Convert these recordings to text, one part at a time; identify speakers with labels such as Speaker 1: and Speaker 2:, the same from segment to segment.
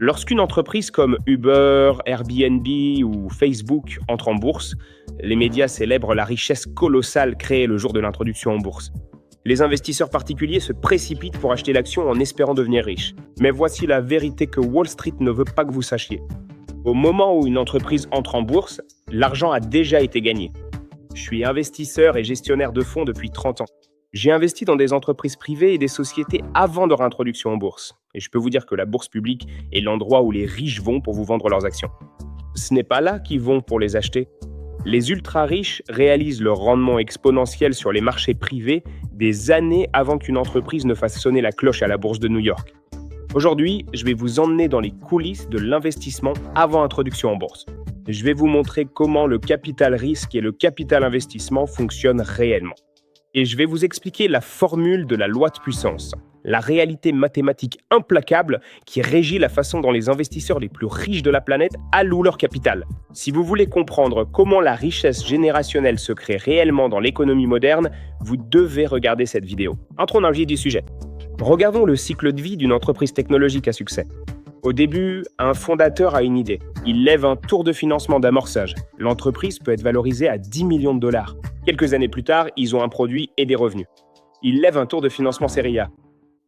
Speaker 1: Lorsqu'une entreprise comme Uber, Airbnb ou Facebook entre en bourse, les médias célèbrent la richesse colossale créée le jour de l'introduction en bourse. Les investisseurs particuliers se précipitent pour acheter l'action en espérant devenir riches. Mais voici la vérité que Wall Street ne veut pas que vous sachiez. Au moment où une entreprise entre en bourse, l'argent a déjà été gagné. Je suis investisseur et gestionnaire de fonds depuis 30 ans. J'ai investi dans des entreprises privées et des sociétés avant leur introduction en bourse. Et je peux vous dire que la bourse publique est l'endroit où les riches vont pour vous vendre leurs actions. Ce n'est pas là qu'ils vont pour les acheter. Les ultra-riches réalisent leur rendement exponentiel sur les marchés privés des années avant qu'une entreprise ne fasse sonner la cloche à la bourse de New York. Aujourd'hui, je vais vous emmener dans les coulisses de l'investissement avant introduction en bourse. Je vais vous montrer comment le capital risque et le capital investissement fonctionnent réellement. Et je vais vous expliquer la formule de la loi de puissance, la réalité mathématique implacable qui régit la façon dont les investisseurs les plus riches de la planète allouent leur capital. Si vous voulez comprendre comment la richesse générationnelle se crée réellement dans l'économie moderne, vous devez regarder cette vidéo. Entrons dans le vif du sujet. Regardons le cycle de vie d'une entreprise technologique à succès. Au début, un fondateur a une idée. Il lève un tour de financement d'amorçage. L'entreprise peut être valorisée à 10 millions de dollars. Quelques années plus tard, ils ont un produit et des revenus. Ils lèvent un tour de financement série A.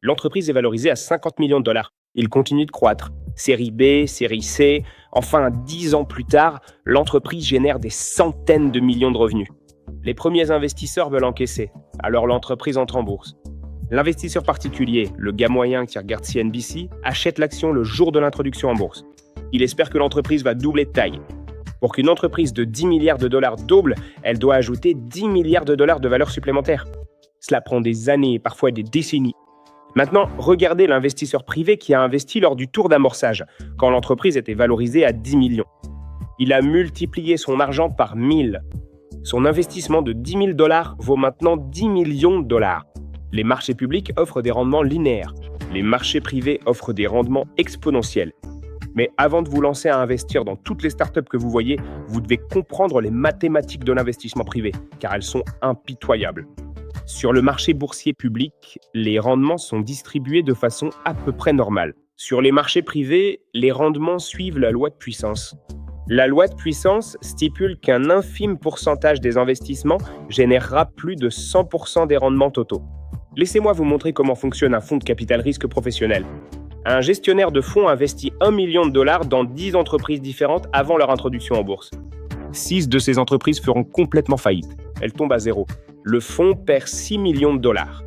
Speaker 1: L'entreprise est valorisée à 50 millions de dollars. Ils continuent de croître. Série B, série C. Enfin, 10 ans plus tard, l'entreprise génère des centaines de millions de revenus. Les premiers investisseurs veulent encaisser. Alors l'entreprise entre en bourse. L'investisseur particulier, le gars moyen qui regarde CNBC, achète l'action le jour de l'introduction en bourse. Il espère que l'entreprise va doubler de taille. Pour qu'une entreprise de 10 milliards de dollars double, elle doit ajouter 10 milliards de dollars de valeur supplémentaire. Cela prend des années, parfois des décennies. Maintenant, regardez l'investisseur privé qui a investi lors du tour d'amorçage, quand l'entreprise était valorisée à 10 millions. Il a multiplié son argent par 1000. Son investissement de 10 000 dollars vaut maintenant 10 millions de dollars. Les marchés publics offrent des rendements linéaires. Les marchés privés offrent des rendements exponentiels. Mais avant de vous lancer à investir dans toutes les startups que vous voyez, vous devez comprendre les mathématiques de l'investissement privé, car elles sont impitoyables. Sur le marché boursier public, les rendements sont distribués de façon à peu près normale. Sur les marchés privés, les rendements suivent la loi de puissance. La loi de puissance stipule qu'un infime pourcentage des investissements générera plus de 100% des rendements totaux. Laissez-moi vous montrer comment fonctionne un fonds de capital risque professionnel. Un gestionnaire de fonds investit 1 million de dollars dans 10 entreprises différentes avant leur introduction en bourse. 6 de ces entreprises feront complètement faillite. Elles tombent à zéro. Le fonds perd 6 millions de dollars.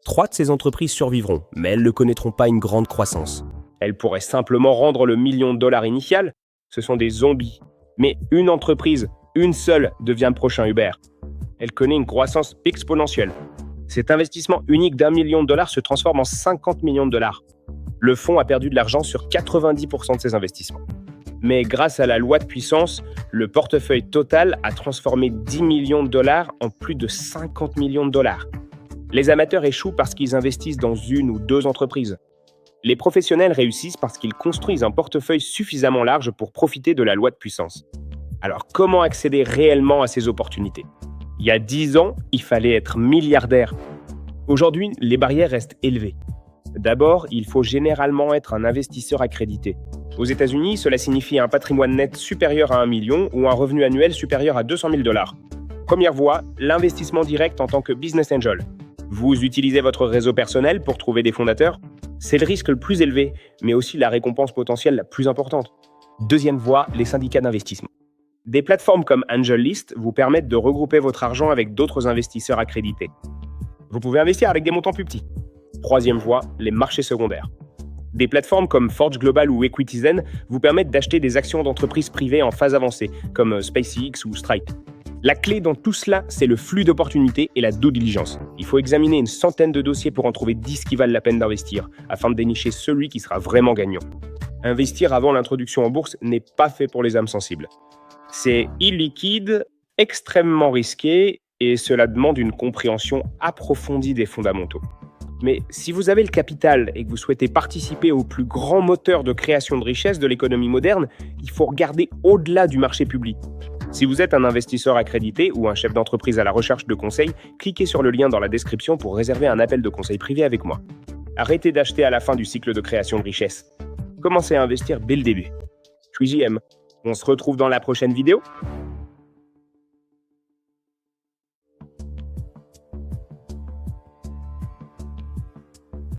Speaker 1: 3 de ces entreprises survivront, mais elles ne connaîtront pas une grande croissance. Elles pourraient simplement rendre le million de dollars initial. Ce sont des zombies. Mais une entreprise, une seule, devient le prochain Uber. Elle connaît une croissance exponentielle. Cet investissement unique d'1 million de dollars se transforme en 50 millions de dollars. Le fonds a perdu de l'argent sur 90% de ses investissements. Mais grâce à la loi de puissance, le portefeuille total a transformé 10 millions de dollars en plus de 50 millions de dollars. Les amateurs échouent parce qu'ils investissent dans une ou deux entreprises. Les professionnels réussissent parce qu'ils construisent un portefeuille suffisamment large pour profiter de la loi de puissance. Alors comment accéder réellement à ces opportunités ? Il y a 10 ans, il fallait être milliardaire. Aujourd'hui, les barrières restent élevées. D'abord, il faut généralement être un investisseur accrédité. Aux États-Unis, cela signifie un patrimoine net supérieur à 1 million ou un revenu annuel supérieur à 200 000 dollars. Première voie, l'investissement direct en tant que business angel. Vous utilisez votre réseau personnel pour trouver des fondateurs. C'est le risque le plus élevé, mais aussi la récompense potentielle la plus importante. Deuxième voie, les syndicats d'investissement. Des plateformes comme AngelList vous permettent de regrouper votre argent avec d'autres investisseurs accrédités. Vous pouvez investir avec des montants plus petits. Troisième voie, les marchés secondaires. Des plateformes comme Forge Global ou EquityZen vous permettent d'acheter des actions d'entreprises privées en phase avancée, comme SpaceX ou Stripe. La clé dans tout cela, c'est le flux d'opportunités et la due diligence. Il faut examiner une centaine de dossiers pour en trouver 10 qui valent la peine d'investir, afin de dénicher celui qui sera vraiment gagnant. Investir avant l'introduction en bourse n'est pas fait pour les âmes sensibles. C'est illiquide, extrêmement risqué, et cela demande une compréhension approfondie des fondamentaux. Mais si vous avez le capital et que vous souhaitez participer au plus grand moteur de création de richesse de l'économie moderne, il faut regarder au-delà du marché public. Si vous êtes un investisseur accrédité ou un chef d'entreprise à la recherche de conseils, cliquez sur le lien dans la description pour réserver un appel de conseil privé avec moi. Arrêtez d'acheter à la fin du cycle de création de richesse. commencer à investir dès le début. Je suis JM. On se retrouve dans la prochaine vidéo.